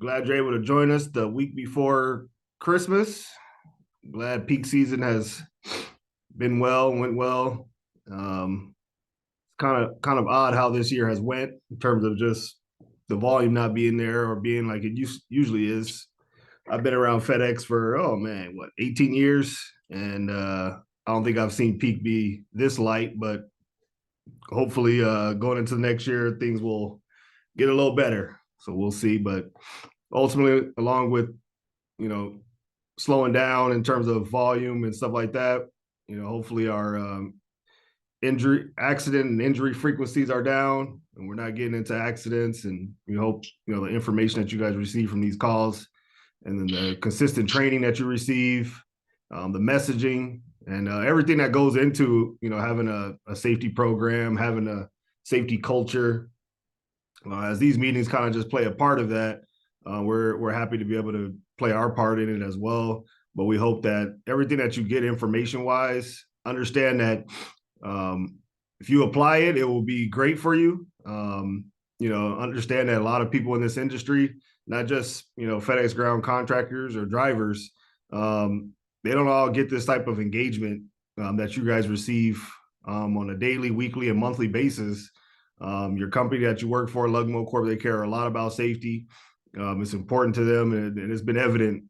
glad you're able to join us the week before Christmas. Glad peak season has been went well. It's kind of odd how this year has went in terms of just the volume not being there or being like it usually is. I've been around FedEx for 18 years, and I don't think I've seen peak be this light. But hopefully, going into the next year, things will get a little better. So we'll see. But ultimately, along with you know slowing down in terms of volume and stuff like that, hopefully our accident and injury frequencies are down, and we're not getting into accidents. And we hope the information that you guys receive from these calls, and then the consistent training that you receive, the messaging, and everything that goes into having a safety program, having a safety culture. As these meetings kind of just play a part of that, we're happy to be able to play our part in it as well. But we hope that everything that you get information wise, understand that if you apply it, it will be great for you. Understand that a lot of people in this industry, not just FedEx ground contractors or drivers, they don't all get this type of engagement that you guys receive on a daily, weekly, and monthly basis. Your company that you work for, Lugmo Corp, they care a lot about safety. It's important to them, and it's been evident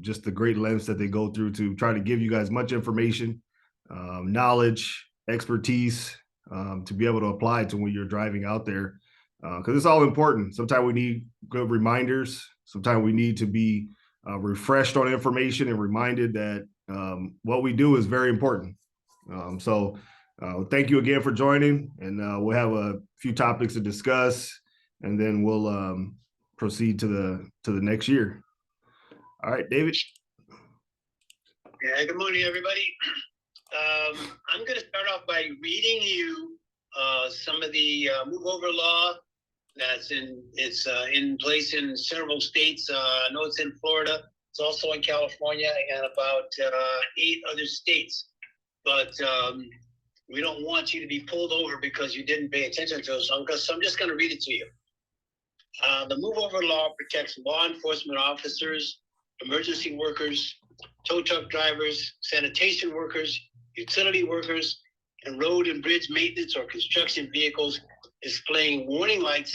just the great lengths that they go through to try to give you guys much information, knowledge, expertise to be able to apply to when you're driving out there, because it's all important. Sometimes we need good reminders. Sometimes we need to be refreshed on information and reminded that what we do is very important. So thank you again for joining, and we'll have a few topics to discuss, and then we'll proceed to the next year. All right, David. Yeah, good morning, everybody. I'm going to start off by reading you some of the move over law that's in place in several states. I know it's in Florida. It's also in California and about 8 other states. But we don't want you to be pulled over because you didn't pay attention to it. So I'm just going to read it to you. The move over law protects law enforcement officers, emergency workers, tow truck drivers, sanitation workers, utility workers, and road and bridge maintenance or construction vehicles displaying warning lights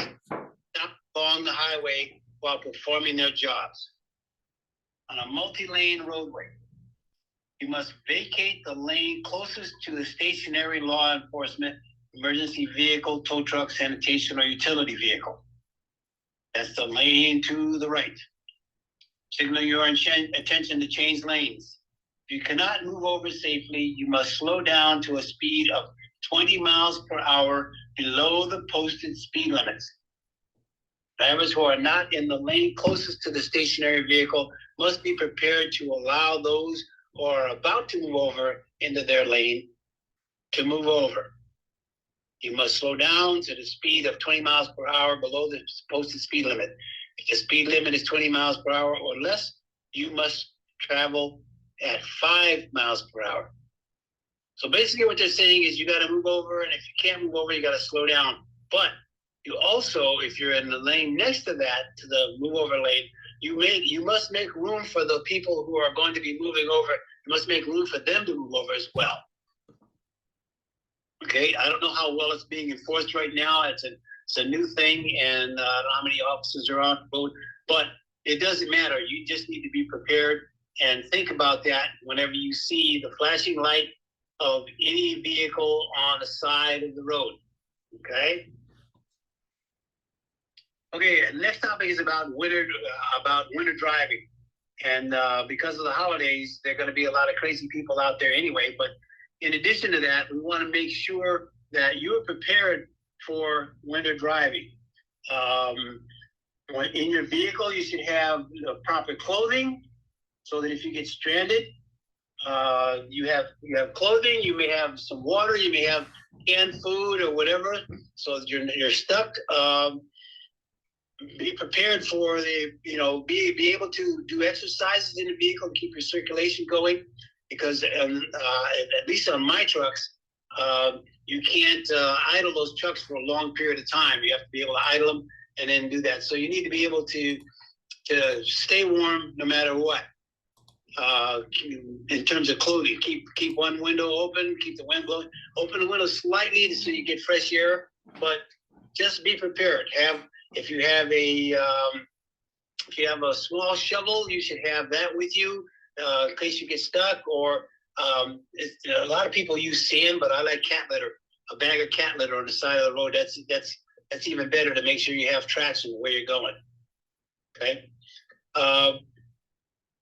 along the highway while performing their jobs. On a multi-lane roadway, you must vacate the lane closest to the stationary law enforcement, emergency vehicle, tow truck, sanitation, or utility vehicle. That's the lane to the right. Signal your attention to change lanes. If you cannot move over safely, you must slow down to a speed of 20 miles per hour below the posted speed limits. Drivers who are not in the lane closest to the stationary vehicle must be prepared to allow those who are about to move over into their lane to move over. You must slow down to the speed of 20 miles per hour below the posted speed limit. If the speed limit is 20 miles per hour or less, you must travel at 5 miles per hour. So basically what they're saying is you got to move over, and if you can't move over, you got to slow down. But you also, if you're in the lane next to that, to the move over lane, you must make room for the people who are going to be moving over. You must make room for them to move over as well. Okay, I don't know how well it's being enforced right now. It's a new thing, and I don't know how many officers are on the road, but it doesn't matter. You just need to be prepared and think about that whenever you see the flashing light of any vehicle on the side of the road. Okay. Okay, next topic is about winter driving, and because of the holidays, there are going to be a lot of crazy people out there anyway. But in addition to that, we want to make sure that you're prepared for winter driving. In your vehicle, you should have the proper clothing so that if you get stranded, you have clothing, you may have some water, you may have canned food or whatever, so that you're stuck. Be prepared for be able to do exercises in the vehicle, keep your circulation going, because at least on my trucks, you can't idle those trucks for a long period of time. You have to be able to idle them and then do that. So you need to be able to to stay warm no matter what. In terms of clothing, keep one window open, keep the wind blowing. Open the window slightly so you get fresh air, but just be prepared. If you have a small shovel, you should have that with you in case you get stuck. Or a lot of people use sand, but I like cat litter. A bag of cat litter on the side of the road. That's even better to make sure you have traction where you're going. Okay.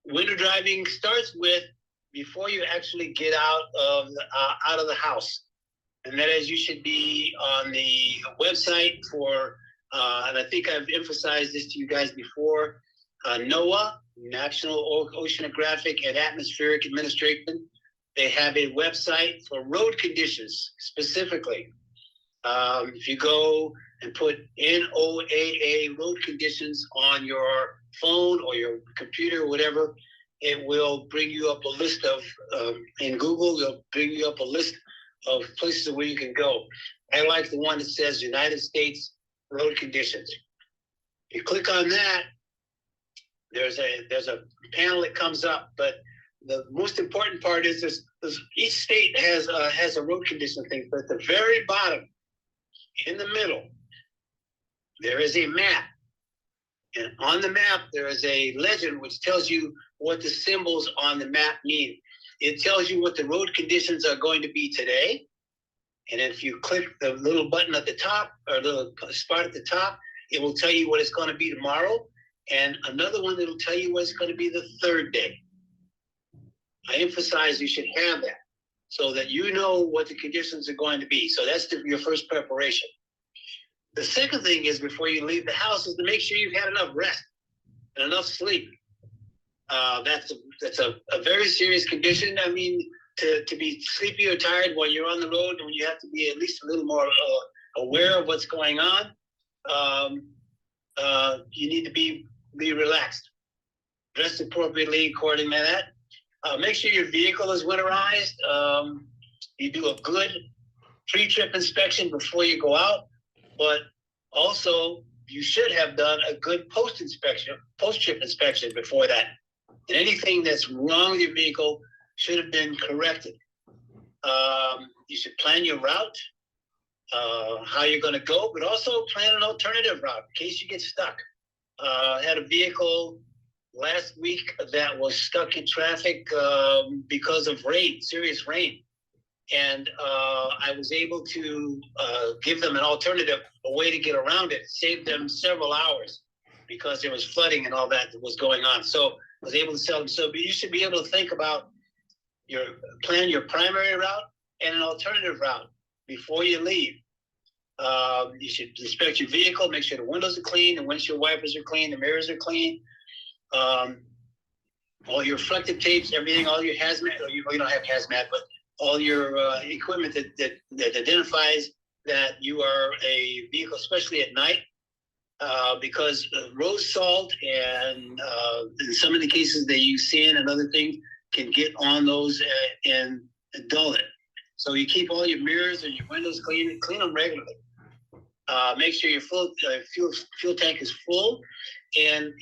Winter driving starts with before you actually get out of the house, and that is you should be on the website for, and I think I've emphasized this to you guys before, NOAA, National Oceanographic and Atmospheric Administration. They have a website for road conditions specifically. If you go and put NOAA road conditions on your phone or your computer or whatever, it will bring you up a list of, in Google, it'll bring you up a list of places where you can go. I like the one that says United States road conditions. You click on that, there's a panel that comes up, but the most important part is this each state has a road condition thing, but at the very bottom, in the middle, there is a map. And on the map, there is a legend which tells you what the symbols on the map mean. It tells you what the road conditions are going to be today. And if you click the little button at the top, or little spot at the top, it will tell you what it's going to be tomorrow. And another one that will tell you what it's going to be the third day. I emphasize you should have that so that you know what the conditions are going to be. So that's your first preparation. The second thing is before you leave the house is to make sure you've had enough rest and enough sleep. That's a very serious condition. I mean, to be sleepy or tired while you're on the road, when you have to be at least a little more aware of what's going on, you need to be relaxed. Dress appropriately according to that. Make sure your vehicle is winterized. You do a good pre-trip inspection before you go out, but also you should have done a good post-trip inspection before that. And anything that's wrong with your vehicle should have been corrected. You should plan your route, how you're going to go, but also plan an alternative route in case you get stuck. I had a vehicle last week that was stuck in traffic because of rain, serious rain. And I was able to give them an alternative, a way to get around it. It saved them several hours because there was flooding and all that was going on. So I was able to tell them, so you should be able to think about plan your primary route and an alternative route before you leave. You should inspect your vehicle, make sure the windows are clean, the windshield wipers are clean, the mirrors are clean. All your reflective tapes, everything, all your hazmat, or you don't have hazmat, but all your equipment that identifies that you are a vehicle, especially at night, because road salt and in some of the cases they use sand and other things can get on those and dull it. So you keep all your mirrors and your windows clean them regularly. Make sure your fuel tank is full, and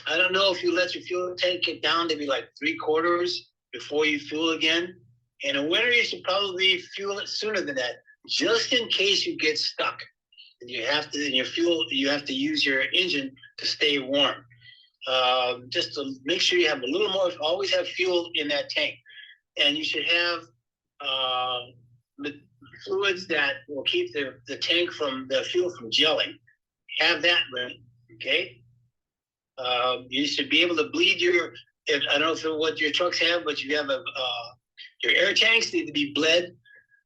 I don't know if you let your fuel tank get down to be like 3/4 before you fuel again. And in winter, you should probably fuel it sooner than that, just in case you get stuck and you have to use your engine to stay warm. Just to make sure you have a little more, always have fuel in that tank. And you should have fluids that will keep the tank the fuel from gelling. Have that ready, okay? You should be able to bleed I don't know what your trucks have, but you have your air tanks need to be bled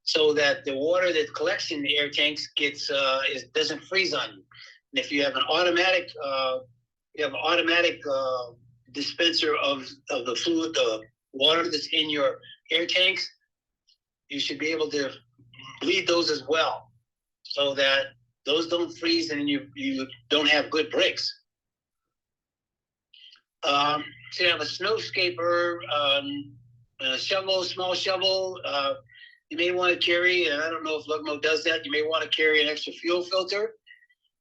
so that the water that collects in the air tanks doesn't freeze on you. And if you have an automatic, dispenser of the fluid, the water that's in your air tanks, you should be able to bleed those as well, so that those don't freeze and you don't have good brakes. So you have a snowscaper, a shovel, small shovel. You may want to carry, and I don't know if Lugmo does that, you may want to carry an extra fuel filter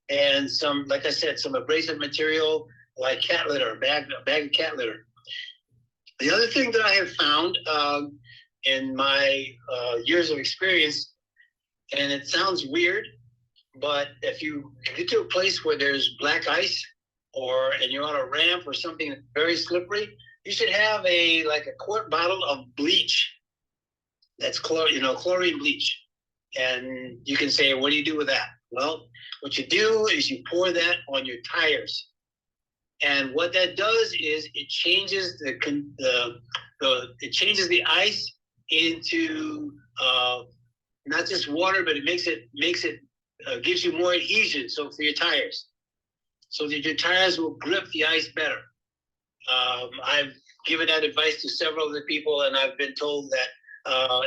and some, like I said, some abrasive material like cat litter, a bag of cat litter. The other thing that I have found in my years of experience, and it sounds weird, but if you get to a place where there's black ice, and you're on a ramp or something that's very slippery, you should have a quart bottle of bleach. That's chlorine bleach. And you can say, what do you do with that? Well, what you do is you pour that on your tires. And what that does is it changes the ice into not just water, but it gives you more adhesion. So for your tires, so that your tires will grip the ice better. I've given that advice to several other people, and I've been told that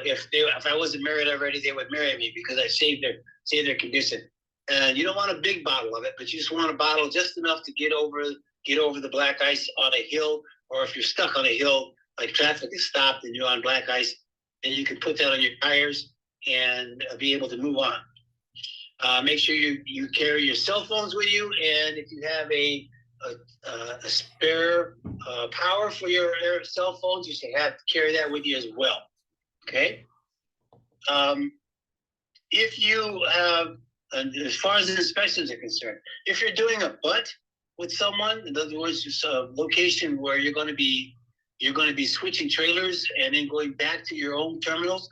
if I wasn't married already, they would marry me because I saved their condition. And you don't want a big bottle of it, but you just want a bottle just enough to get over the black ice on a hill, or if you're stuck on a hill, like traffic is stopped and you're on black ice, then you can put that on your tires and be able to move on. Make sure you carry your cell phones with you, and if you have a spare power for your cell phones, you should carry that with you as well. Okay. If you have, as far as the inspections are concerned, if you're doing a butt with someone, in other words, it's a location where you're going to be switching trailers and then going back to your own terminals,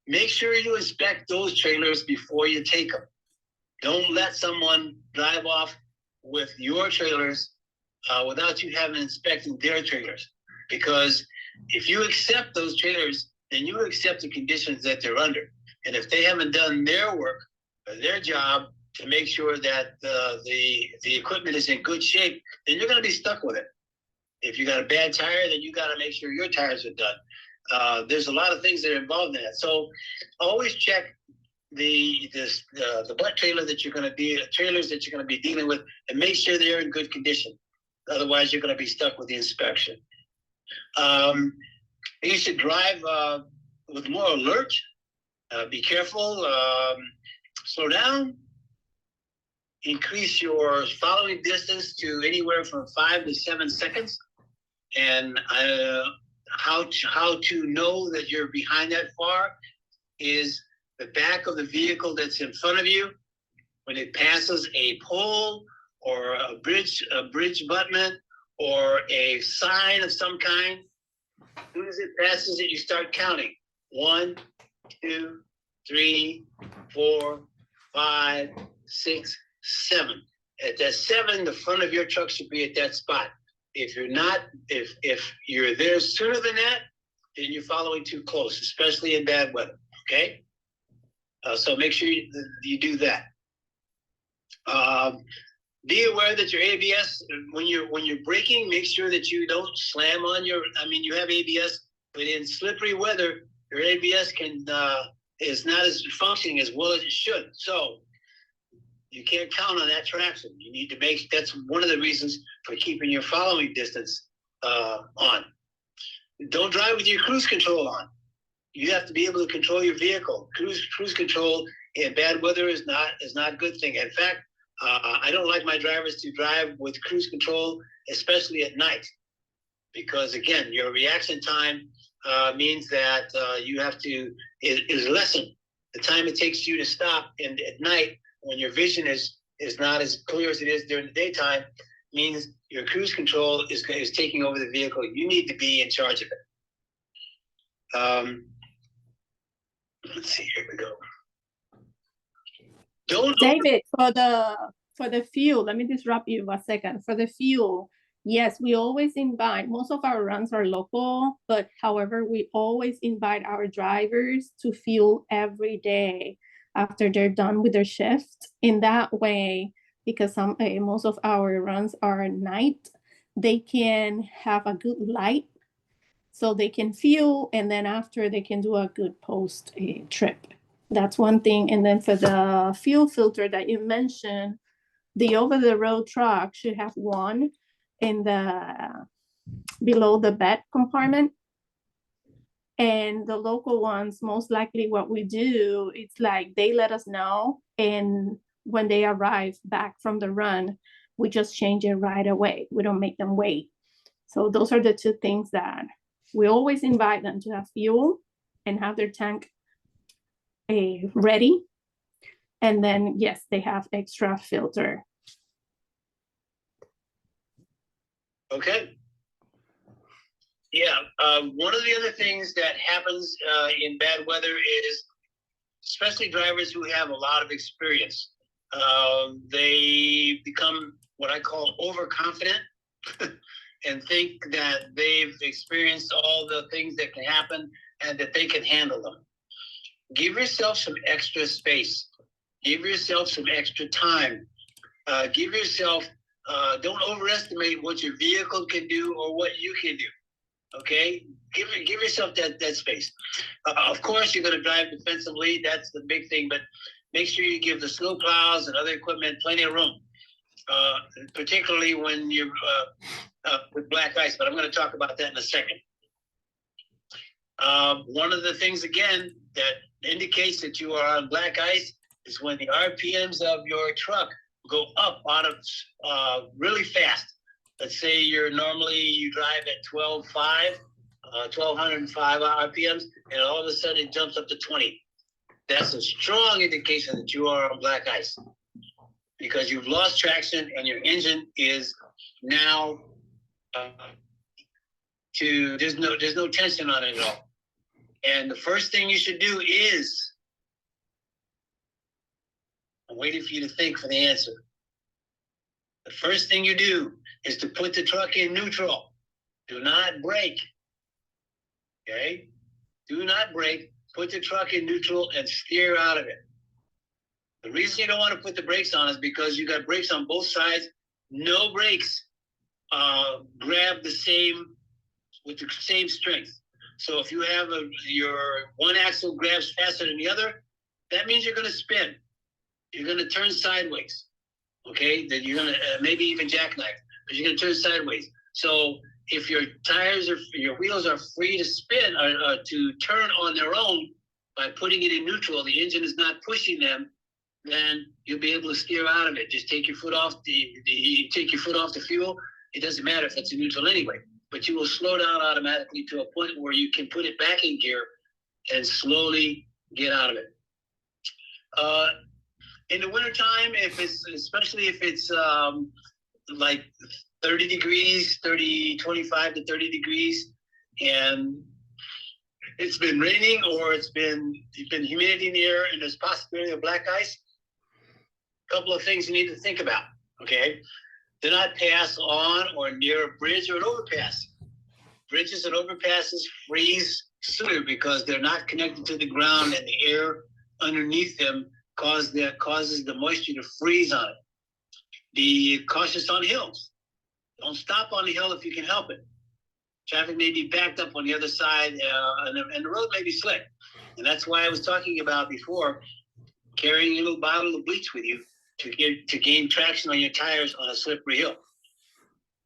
make sure you inspect those trailers before you take them. Don't let someone drive off with your trailers without you having inspected their trailers. Because if you accept those trailers, then you accept the conditions that they're under. And if they haven't done their work or their job to make sure that the equipment is in good shape, then you're going to be stuck with it. If you got a bad tire, then you got to make sure your tires are done. There's a lot of things that are involved in that. So always check the butt trailer that you're going to be, trailers that you're going to be dealing with, and make sure they're in good condition. Otherwise, you're going to be stuck with the inspection. You should drive with more alert. Be careful. Slow down. Increase your following distance to anywhere from 5 to 7 seconds. And how to know that you're behind that far is the back of the vehicle that's in front of you. When it passes a pole or a bridge abutment or a sign of some kind, as soon as it passes it, you start counting. 1, 2, 3, 4, 5, 6, 7. At that 7, the front of your truck should be at that spot. If you're there sooner than that, then you're following too close, especially in bad weather. Okay, so make sure you do that. Be aware that your ABS, when you're braking, make sure that you don't slam on your. I mean, you have ABS, but in slippery weather, your ABS is not as functioning as well as it should. So you can't count on that traction. You need to that's one of the reasons for keeping your following distance on. Don't drive with your cruise control on. You have to be able to control your vehicle. Cruise control in bad weather is not a good thing. In fact, I don't like my drivers to drive with cruise control, especially at night, because again, your reaction time means that you have to is lessened. The time it takes you to stop at night, when your vision is not as clear as it is during the daytime, means your cruise control is taking over the vehicle. You need to be in charge of it. Let's see, here we go. David, for the fuel, let me disrupt you for a second. For the fuel, yes, we always invite, most of our runs are local, but however, we always invite our drivers to fuel every day after they're done with their shift. In that way, because most of our runs are at night, they can have a good light so they can fuel, and then after they can do a good post trip. That's one thing. And then for the fuel filter that you mentioned, the over-the-road truck should have one in below the bed compartment. And the local ones, most likely what we do, it's like they let us know, and when they arrive back from the run, we just change it right away. We don't make them wait. So those are the two things that we always invite them to have fuel and have their tank ready. And then, yes, they have extra filter. Okay. Yeah, one of the other things that happens in bad weather is, especially drivers who have a lot of experience, they become what I call overconfident and think that they've experienced all the things that can happen and that they can handle them. Give yourself some extra space. Give yourself some extra time. Give yourself, don't overestimate what your vehicle can do or what you can do. Okay, give yourself that space. Of course, you're going to drive defensively. That's the big thing. But make sure you give the snow plows and other equipment plenty of room, particularly when you're with black ice. But I'm going to talk about that in a second. One of the things, again, that indicates that you are on black ice is when the RPMs of your truck go up out of really fast. Let's say you drive at 1205 RPMs, and all of a sudden it jumps up to 20. That's a strong indication that you are on black ice, because you've lost traction and your engine is now there's no tension on it at all. And the first thing you should do is, I'm waiting for you to think for the answer. The first thing you do is to put the truck in neutral. Do not brake. Okay? Do not brake. Put the truck in neutral and steer out of it. The reason you don't want to put the brakes on is because you got brakes on both sides. No brakes grab with the same strength. So if you have your one axle grabs faster than the other, that means you're going to spin. You're going to turn sideways. Okay, that you're gonna maybe even jackknife, but you're gonna turn sideways. So if your wheels are free to spin or to turn on their own by putting it in neutral, the engine is not pushing them, then you'll be able to steer out of it. Just take your foot off the fuel. It doesn't matter if it's in neutral anyway, but you will slow down automatically to a point where you can put it back in gear and slowly get out of it. In the wintertime, especially if it's like 30 degrees, 25 to 30 degrees, and it's been raining or it's been humidity in the air and there's possibility of black ice, a couple of things you need to think about, okay? Do not pass on or near a bridge or an overpass. Bridges and overpasses freeze sooner because they're not connected to the ground, and the air underneath them causes the moisture to freeze on it. Be cautious on hills. Don't stop on the hill if you can help it. Traffic may be backed up on the other side, and the road may be slick. And that's why I was talking about before, carrying a little bottle of bleach with you to gain traction on your tires on a slippery hill.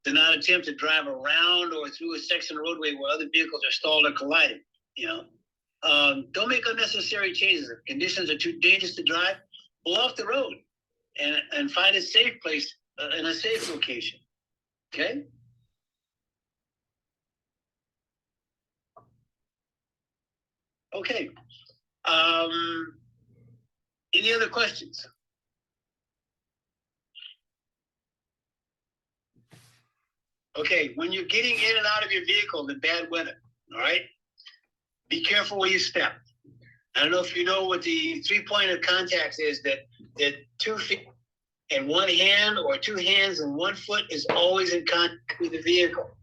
Do not attempt to drive around or through a section of roadway where other vehicles are stalled or colliding. Don't make unnecessary changes. If conditions are too dangerous to drive, pull off the road and find a safe place in a safe location. Okay? Okay. Any other questions? Okay, when you're getting in and out of your vehicle in bad weather, all right, be careful where you step. I don't know if you know what the 3-point of contact is, that 2 feet and 1 hand or 2 hands and 1 foot is always in contact with the vehicle.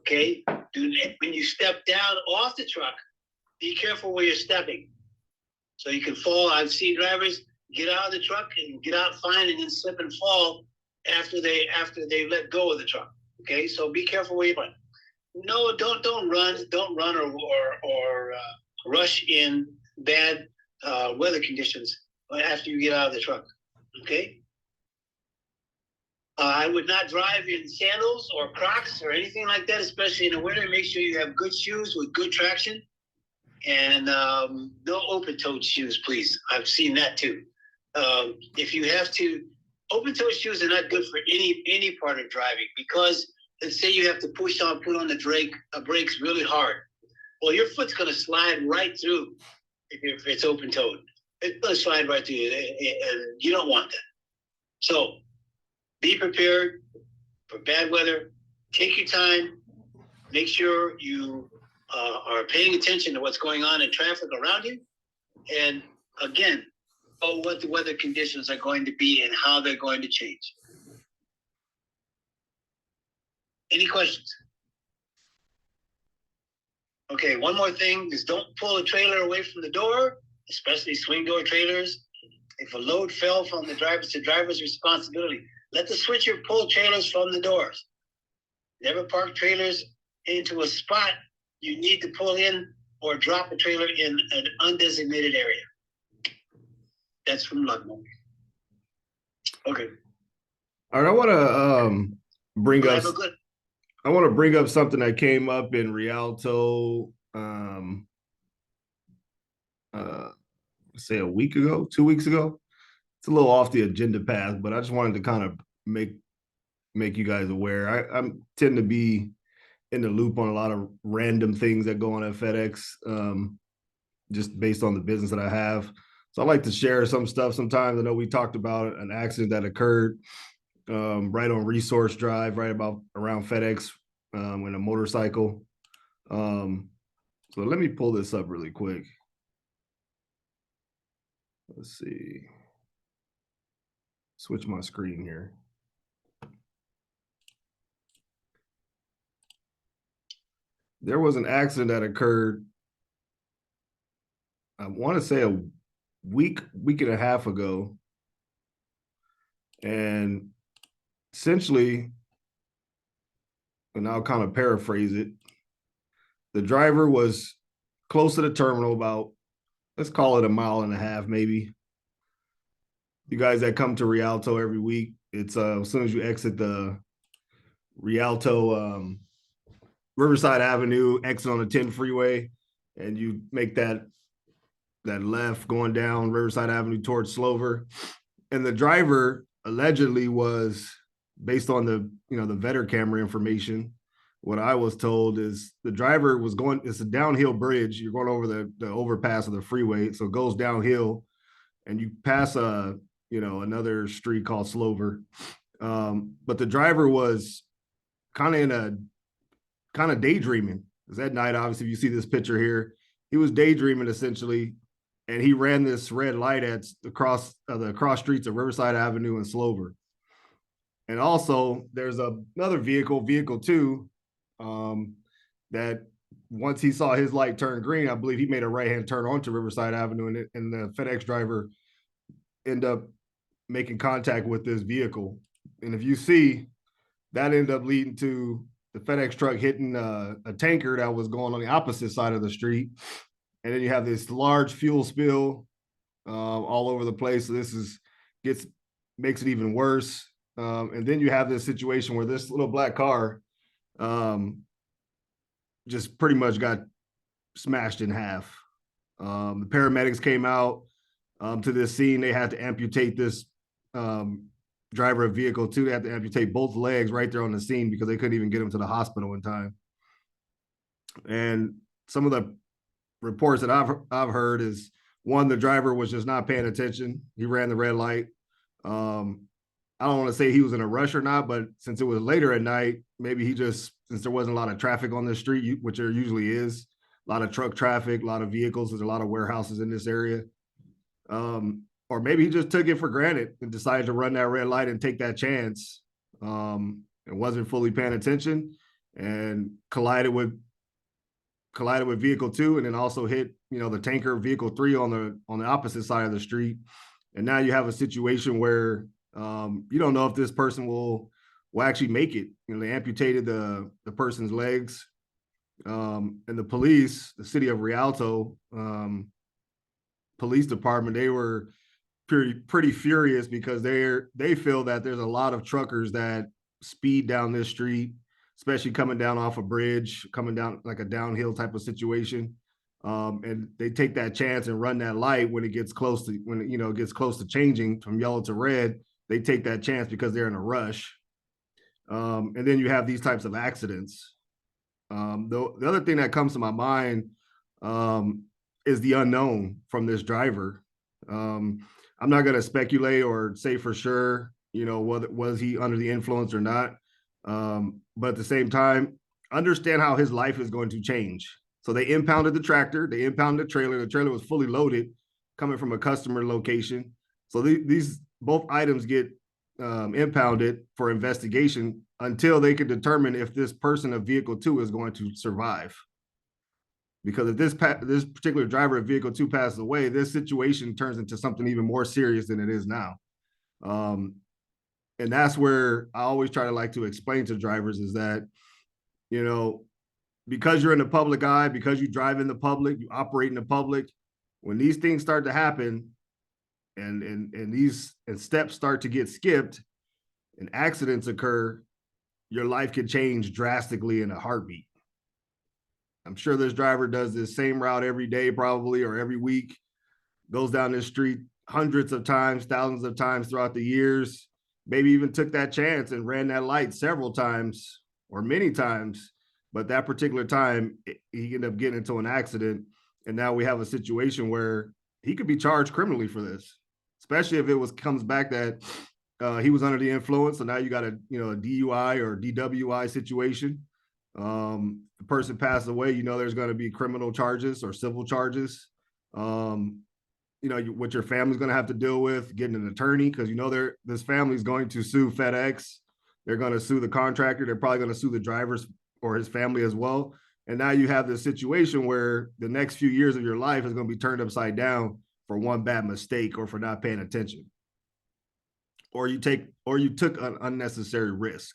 Okay, when you step down off the truck, be careful where you're stepping, so you can fall. I've seen drivers get out of the truck and get out fine and then slip and fall after they let go of the truck. Okay, so be careful where you run. No, don't run or rush in bad weather conditions after you get out of the truck. Okay. I would not drive in sandals or Crocs or anything like that, especially in the winter. Make sure you have good shoes with good traction, and no open-toed shoes, please. I've seen that too. If you have to open-toe shoes are not good for any part of driving, because let's say you have to put on the brakes really hard. Well, your foot's going to slide right through if it's open-toed. It's going to slide right through you, and you don't want that. So be prepared for bad weather. Take your time. Make sure you are paying attention to what's going on in traffic around you. And again, what the weather conditions are going to be and how they're going to change. Any questions? Okay, one more thing is don't pull a trailer away from the door, especially swing door trailers. If a load fell from the driver, it's the driver's responsibility. Let the switcher pull trailers from the doors. Never park trailers into a spot you need to pull in or drop a trailer in an undesignated area. That's from Lugmo. Okay. All right, I want to bring up. Have a good. I want to bring up something that came up in Rialto, say a week ago, 2 weeks ago. It's a little off the agenda path, but I just wanted to kind of make you guys aware. I tend to be in the loop on a lot of random things that go on at FedEx, just based on the business that I have. So I like to share some stuff sometimes. I know we talked about an accident that occurred right on Resource Drive, right about around FedEx, in a motorcycle. So let me pull this up really quick. Let's see. Switch my screen here. There was an accident that occurred, I want to say a week and a half ago. And essentially, and I'll kind of paraphrase it, the driver was close to the terminal, about, let's call it a mile and a half, maybe. You guys that come to Rialto every week, it's as soon as you exit the Rialto Riverside Avenue, exit on the 10 freeway, and you make that left going down Riverside Avenue towards Slover. And the driver allegedly was, based on the Vetter camera information, what I was told is the driver was going, it's a downhill bridge. You're going over the overpass of the freeway. So it goes downhill and you pass another street called Slover. But the driver was kind of daydreaming. Because that night, obviously, if you see this picture here, he was daydreaming essentially. And he ran this red light at the cross streets of Riverside Avenue and Slover. And also there's another vehicle 2, that once he saw his light turn green, I believe he made a right-hand turn onto Riverside Avenue, and the FedEx driver ended up making contact with this vehicle. And if you see, that ended up leading to the FedEx truck hitting a tanker that was going on the opposite side of the street. And then you have this large fuel spill all over the place. So this makes it even worse. And then you have this situation where this little black car just pretty much got smashed in half. The paramedics came out to this scene. They had to amputate this driver of vehicle 2. They had to amputate both legs right there on the scene because they couldn't even get him to the hospital in time. And some of the reports that I've heard is, one, the driver was just not paying attention. He ran the red light. I don't want to say he was in a rush or not, but since it was later at night, maybe he just, since there wasn't a lot of traffic on the street, which there usually is, a lot of truck traffic, a lot of vehicles, there's a lot of warehouses in this area. Or maybe he just took it for granted and decided to run that red light and take that chance. And wasn't fully paying attention and collided with vehicle 2, and then also hit, the tanker vehicle 3 on the opposite side of the street. And now you have a situation where you don't know if this person will actually make it. They amputated the person's legs. And the police, the city of Rialto police department, they were pretty furious because they feel that there's a lot of truckers that speed down this street, especially coming down off a bridge, coming down like a downhill type of situation. And they take that chance and run that light when it gets close to changing from yellow to red. they take that chance because they're in a rush. And then you have these types of accidents. The other thing that comes to my mind is the unknown from this driver. I'm not going to speculate or say for sure, whether was he under the influence or not. But at the same time, understand how his life is going to change. So they impounded the tractor, they impounded the trailer. The trailer was fully loaded, coming from a customer location. So these both items get impounded for investigation until they can determine if this person of vehicle 2 is going to survive. Because if this particular driver of vehicle 2 passes away, this situation turns into something even more serious than it is now. And that's where I always try to like to explain to drivers is that, because you're in the public eye, because you drive in the public, you operate in the public, when these things start to happen and these steps start to get skipped and accidents occur, your life could change drastically in a heartbeat. I'm sure this driver does this same route every day, probably, or every week, goes down this street hundreds of times, thousands of times throughout the years, maybe even took that chance and ran that light several times or many times. But that particular time, he ended up getting into an accident. And now we have a situation where he could be charged criminally for this, especially if it comes back that he was under the influence. So now you got a DUI or DWI situation. The person passed away, there's going to be criminal charges or civil charges. What your family's going to have to deal with, getting an attorney, because this family's going to sue FedEx. They're going to sue the contractor. They're probably going to sue the drivers or his family as well. And now you have this situation where the next few years of your life is going to be turned upside down for one bad mistake or for not paying attention. Or you took an unnecessary risk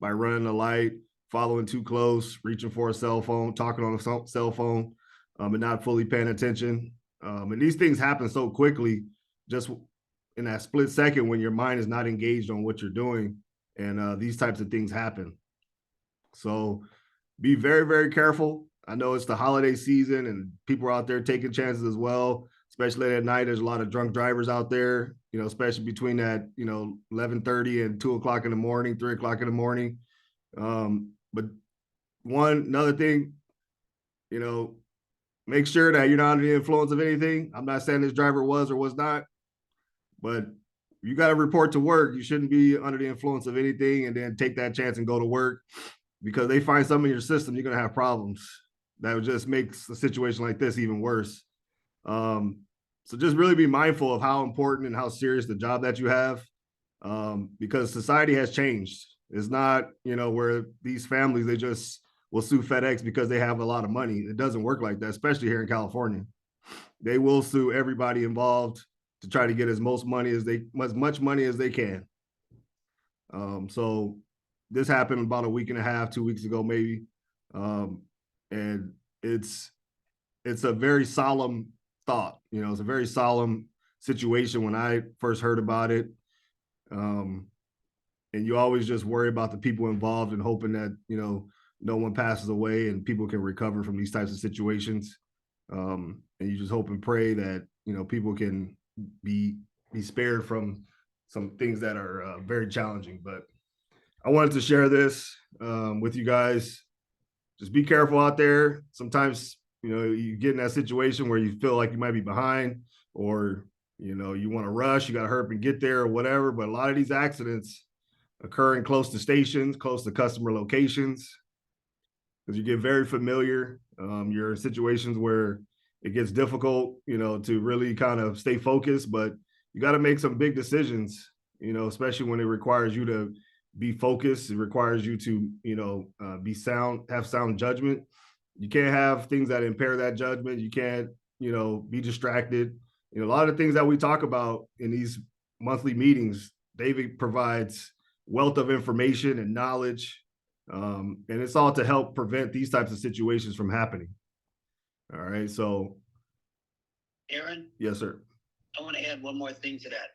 by running the light, following too close, reaching for a cell phone, talking on a cell phone, and not fully paying attention. And these things happen so quickly, just in that split second when your mind is not engaged on what you're doing. And these types of things happen. So be very, very careful. I know it's the holiday season and people are out there taking chances as well, especially at night. There's a lot of drunk drivers out there, especially between that, 11:30 and 2 o'clock in the morning, 3 o'clock in the morning. But another thing, make sure that you're not under the influence of anything. I'm not saying this driver was or was not, but you got to report to work. You shouldn't be under the influence of anything and then take that chance and go to work, because they find something in your system, you're going to have problems. That would just makes a situation like this even worse. So just really be mindful of how important and how serious the job that you have, because society has changed. It's not, where these families, they just will sue FedEx because they have a lot of money. It doesn't work like that, especially here in California. They will sue everybody involved to try to get as much money as they can. So this happened about a week and a half, 2 weeks ago, maybe. And it's a very solemn thought, it's a very solemn situation when I first heard about it. And you always just worry about the people involved and hoping that, no one passes away and people can recover from these types of situations. And you just hope and pray that, people can be spared from some things that are very challenging. But I wanted to share this with you guys. Just be careful out there. Sometimes, you get in that situation where you feel like you might be behind, or, you want to rush, you got to hurry up and get there or whatever. But a lot of these accidents occurring close to stations, close to customer locations, because you get very familiar. You're in situations where it gets difficult, to really kind of stay focused, but you got to make some big decisions, especially when it requires you to be focused. It requires you to, be sound, have sound judgment. You can't have things that impair that judgment. You can't, be distracted. A lot of things that we talk about in these monthly meetings, David provides wealth of information and knowledge. And it's all to help prevent these types of situations from happening. All right. So, Aaron? Yes, sir. I want to add one more thing to that.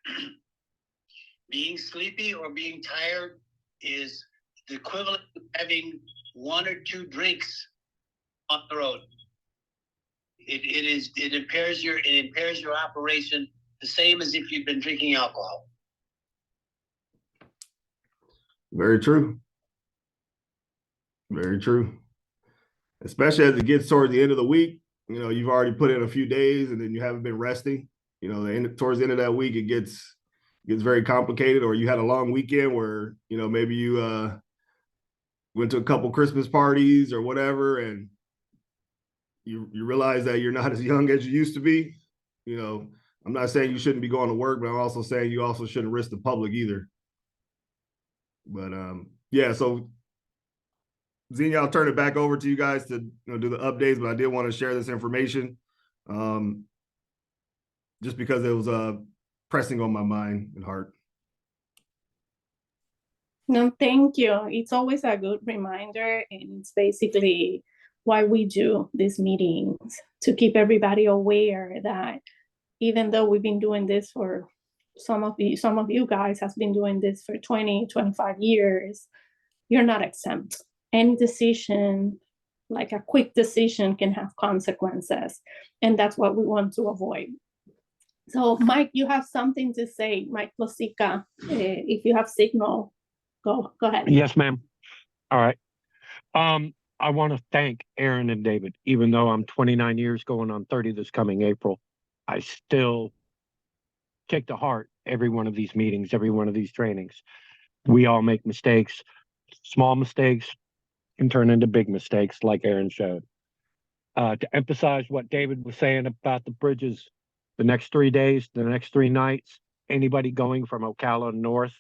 Being sleepy or being tired is the equivalent of having 1 or 2 drinks on the road. It impairs your operation the same as if you've been drinking alcohol. Very true. Very true. Especially as it gets towards the end of the week, you've already put in a few days and then you haven't been resting. Towards the end of that week, it gets very complicated. Or you had a long weekend where maybe you went to a couple Christmas parties or whatever, and you realize that you're not as young as you used to be. I'm not saying you shouldn't be going to work, but I'm also saying you also shouldn't risk the public either. But yeah, so Xenia, I'll turn it back over to you guys to do the updates, but I did want to share this information just because it was pressing on my mind and heart. No, thank you. It's always a good reminder, and it's basically why we do these meetings, to keep everybody aware that even though we've been doing this for some of you guys has been doing this for 20, 25 years, you're not exempt. Any decision, like a quick decision, can have consequences, and that's what we want to avoid. So Mike, you have something to say. Mike Plosica, if you have signal, go ahead. Yes, ma'am. All right. I want to thank Aaron and David. Even though I'm 29 years going on 30 this coming April, I still take to heart every one of these meetings, every one of these trainings. We all make mistakes. Small mistakes can turn into big mistakes, like Aaron showed. To emphasize what David was saying about the bridges, the next 3 days, the next 3 nights, anybody going from Ocala north,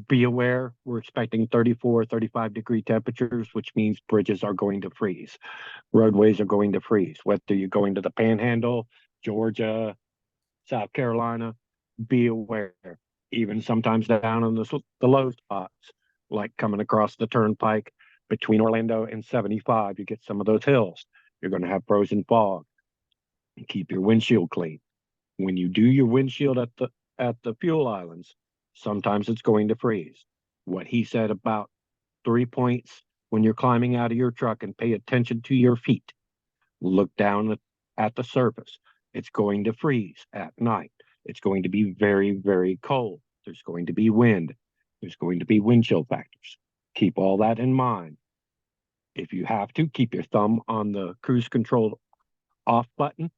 be aware we're expecting 34, 35 degree temperatures, which means bridges are going to freeze. Roadways are going to freeze. Whether you're going to the Panhandle, Georgia, South Carolina, be aware. Even sometimes down in the low spots, like coming across the turnpike between Orlando and 75, you get some of those hills. You're going to have frozen fog. Keep your windshield clean. When you do your windshield at the fuel islands, sometimes it's going to freeze. What he said about 3 points when you're climbing out of your truck, and pay attention to your feet. Look down at the surface. It's going to freeze at night. It's going to be very, very cold. There's going to be wind. There's going to be wind chill factors. Keep all that in mind. If you have to, keep your thumb on the cruise control off button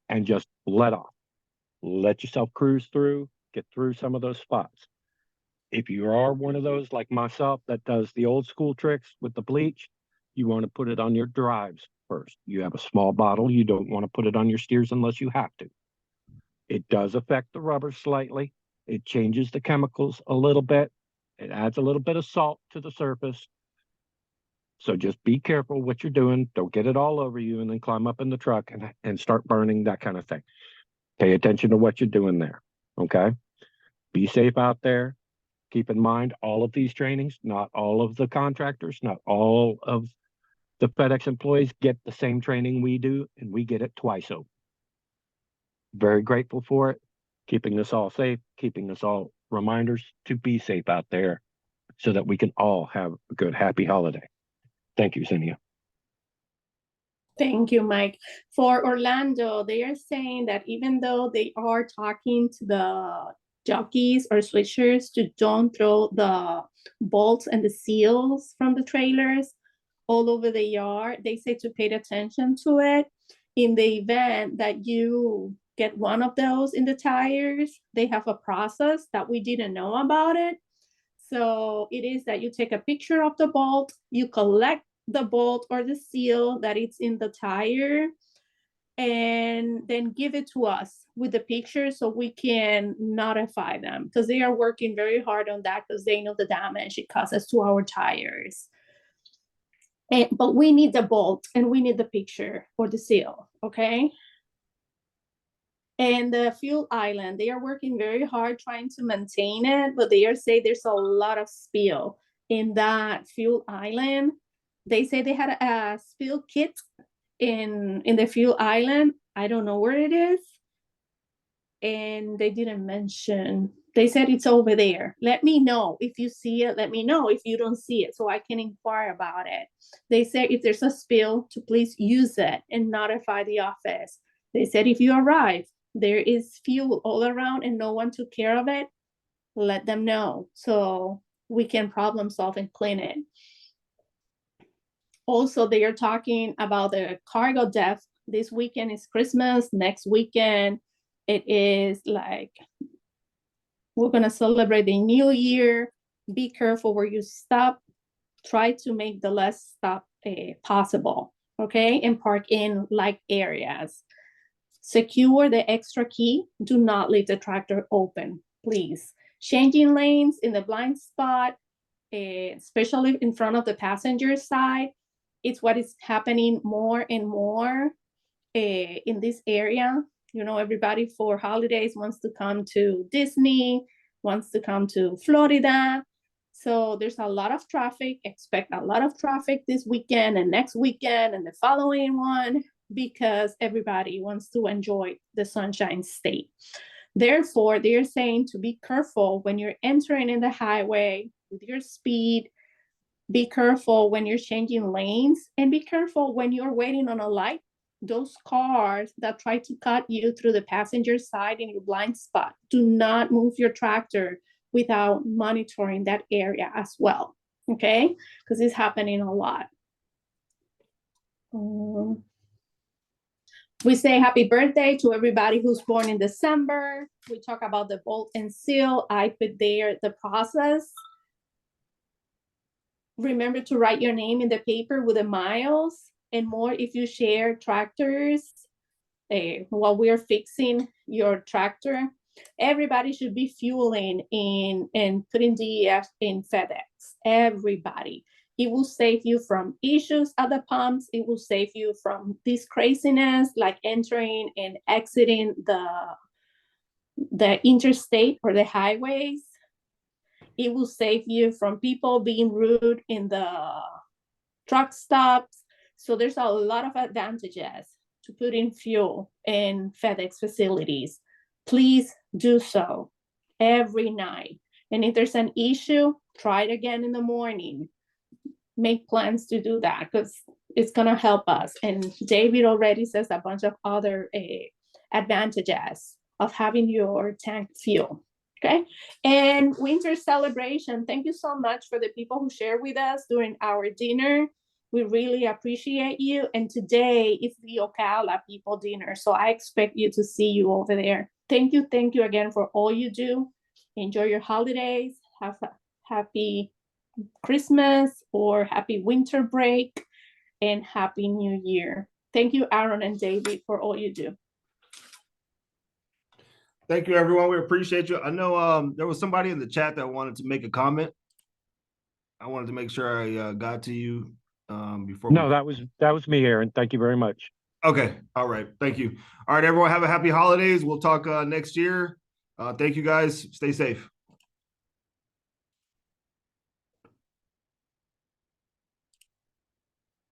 and just let off. Let yourself cruise through, get through some of those spots. If you are one of those like myself that does the old school tricks with the bleach, you want to put it on your drives first. You have a small bottle. You don't want to put it on your steers unless you have to. It does affect the rubber slightly. It changes the chemicals a little bit. It adds a little bit of salt to the surface. So just be careful what you're doing. Don't get it all over you and then climb up in the truck and start burning, that kind of thing. Pay attention to what you're doing there, okay? Be safe out there. Keep in mind, all of these trainings, not all of the contractors, not all of the FedEx employees get the same training we do, and we get it twice over. Very grateful for it, keeping us all safe, keeping us all reminders to be safe out there so that we can all have a good, happy holiday. Thank you, Zinnia. Thank you, Mike. For Orlando, they are saying that even though they are talking to the jockeys or switchers to don't throw the bolts and the seals from the trailers all over the yard, they say to pay attention to it. In the event that you get one of those in the tires, they have a process that we didn't know about it. So it is that you take a picture of the bolt, you collect the bolt or the seal that it's in the tire, and then give it to us with the picture so we can notify them, because they are working very hard on that because they know the damage it causes to our tires. But we need the bolt and we need the picture or the seal, okay? And the fuel island, they are working very hard trying to maintain it, but they are saying there's a lot of spill in that fuel island. They say they had a spill kit in the fuel island. I don't know where it is. And they didn't mention, they said it's over there. Let me know if you see it. Let me know if you don't see it so I can inquire about it. They said if there's a spill to please use it and notify the office. They said if you arrive, there is fuel all around and no one took care of it, let them know. So we can problem solve and clean it. Also, they are talking about the cargo depth. This weekend is Christmas. Next weekend, it is like, we're going to celebrate the new year. Be careful where you stop. Try to make the less stop possible, okay? And park in like areas. Secure the extra key. Do not leave the tractor open, please. Changing lanes in the blind spot, especially in front of the passenger side, it's what is happening more and more in this area. You know, everybody for holidays wants to come to Disney, wants to come to Florida. So there's a lot of traffic. Expect a lot of traffic this weekend and next weekend and the following one, because everybody wants to enjoy the Sunshine State. Therefore, they're saying to be careful when you're entering in the highway with your speed. Be careful when you're changing lanes, and be careful when you're waiting on a light. Those cars that try to cut you through the passenger side in your blind spot, do not move your tractor without monitoring that area as well, okay? Because it's happening a lot. We say happy birthday to everybody who's born in December. We talk about the vote and seal. I put there the process. Remember to write your name in the paper with the miles and more if you share tractors while we're fixing your tractor. Everybody should be fueling and putting DEF in FedEx. Everybody. It will save you from issues at the pumps. It will save you from this craziness, like entering and exiting the interstate or the highways. It will save you from people being rude in the truck stops. So there's a lot of advantages to putting fuel in FedEx facilities. Please do so every night. And if there's an issue, try it again in the morning. Make plans to do that, because it's going to help us. And David already says a bunch of other advantages of having your tank fuel. Okay, and winter celebration. Thank you so much for the people who share with us during our dinner. We really appreciate you. And today is the Ocala people dinner, so I expect you to see you over there. Thank you again for all you do. Enjoy your holidays. Have a happy Christmas or happy winter break, and happy New Year. Thank you, Aaron and David, for all you do. Thank you, everyone. We appreciate you. I know there was somebody in the chat that wanted to make a comment. I wanted to make sure I got to you before. No, that was me, Aaron. Thank you very much. Okay. All right. Thank you. All right, everyone. Have a happy holidays. We'll talk next year. Thank you, guys. Stay safe.